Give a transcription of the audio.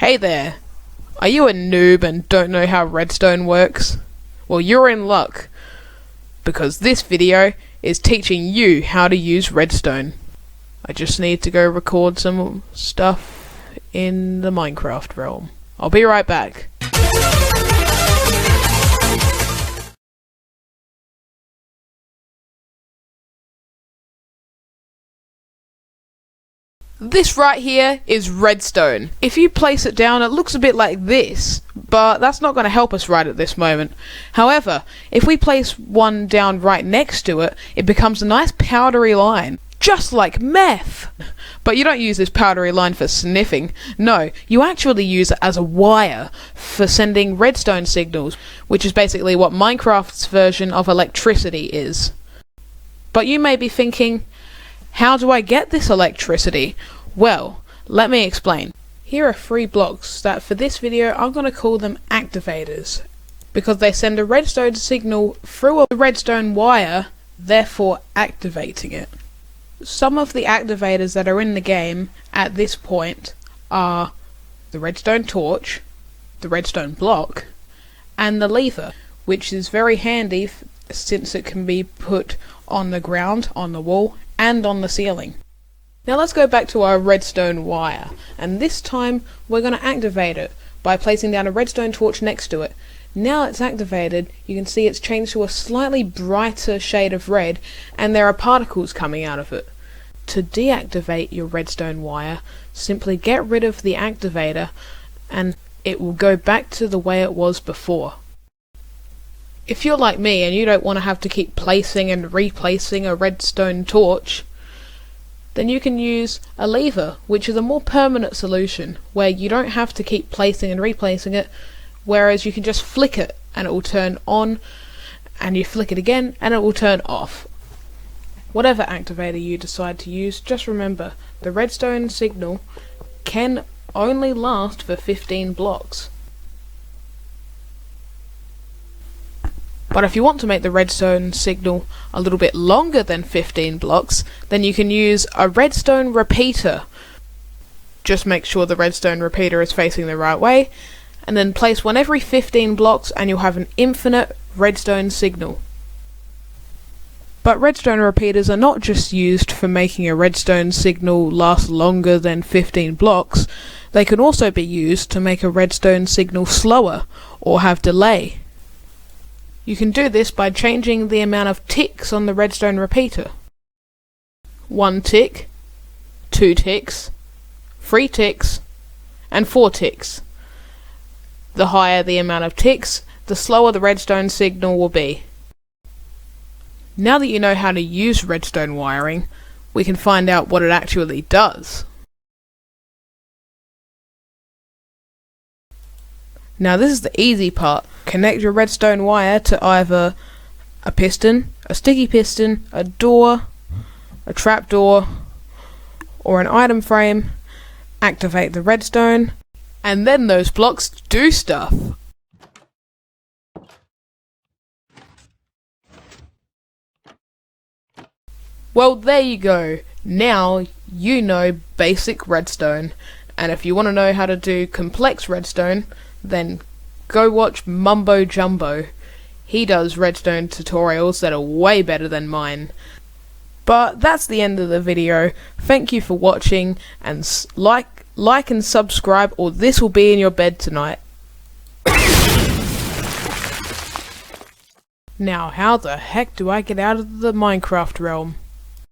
Hey there! Are you a noob and don't know how redstone works? Well, you're in luck, because this video is teaching you how to use redstone. I just need to go record some stuff in the Minecraft realm. I'll be right back. This right here is redstone. If you place it down, it looks a bit like this, but that's not going to help us right at this moment. However, if we place one down right next to it, it becomes a nice powdery line, just like meth. But you don't use this powdery line for sniffing. No, you actually use it as a wire for sending redstone signals, which is basically what Minecraft's version of electricity is. But you may be thinking, how do I get this electricity? Well, let me explain. Here are 3 blocks that for this video I'm going to call them activators, because they send a redstone signal through a redstone wire, therefore activating it. Some of the activators that are in the game at this point are the redstone torch, the redstone block, and the lever, which is very handy since it can be put on the ground, on the wall, and on the ceiling. Now let's go back to our redstone wire, and this time we're going to activate it by placing down a redstone torch next to it. Now it's activated, you can see it's changed to a slightly brighter shade of red, and there are particles coming out of it. To deactivate your redstone wire, simply get rid of the activator and it will go back to the way it was before. If you're like me and you don't want to have to keep placing and replacing a redstone torch, then you can use a lever, which is a more permanent solution, where you don't have to keep placing and replacing it, whereas you can just flick it and it will turn on, and you flick it again and it will turn off. Whatever activator you decide to use, just remember, the redstone signal can only last for 15 blocks. But if you want to make the redstone signal a little bit longer than 15 blocks, then you can use a redstone repeater. Just make sure the redstone repeater is facing the right way, and then place one every 15 blocks and you'll have an infinite redstone signal. But redstone repeaters are not just used for making a redstone signal last longer than 15 blocks, they can also be used to make a redstone signal slower or have delay. You can do this by changing the amount of ticks on the redstone repeater. 1 tick, 2 ticks, 3 ticks, and 4 ticks. The higher the amount of ticks, the slower the redstone signal will be. Now that you know how to use redstone wiring, we can find out what it actually does. Now this is the easy part. Connect your redstone wire to either a piston, a sticky piston, a door, a trapdoor, or an item frame. Activate the redstone, and then those blocks do stuff. Well, there you go. Now you know basic redstone, and if you want to know how to do complex redstone, then go watch Mumbo Jumbo. He does redstone tutorials that are way better than mine. But that's the end of the video. Thank you for watching, and like and subscribe, or this will be in your bed tonight. Now how the heck do I get out of the Minecraft realm?